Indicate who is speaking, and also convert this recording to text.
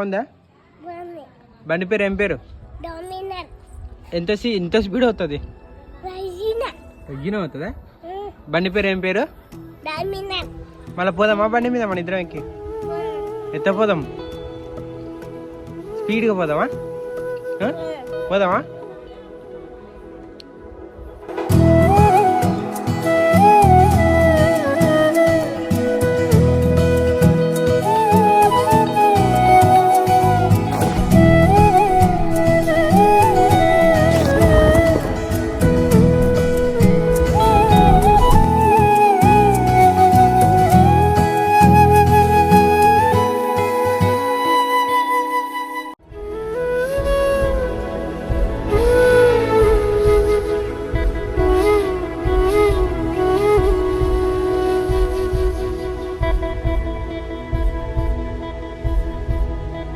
Speaker 1: ఉందా? బండి పేరు ఏం పేరు? ఎంత స్పీడ్ అవుతుంది? ఎగ్గిన అవుతుందా? బండి పేరు ఏం పేరు? మళ్ళీ పోదామా బండి మీద మన ఇద్దరం ఎక్కి? పోదాం? స్పీడ్గా పోదామా? పోదామా?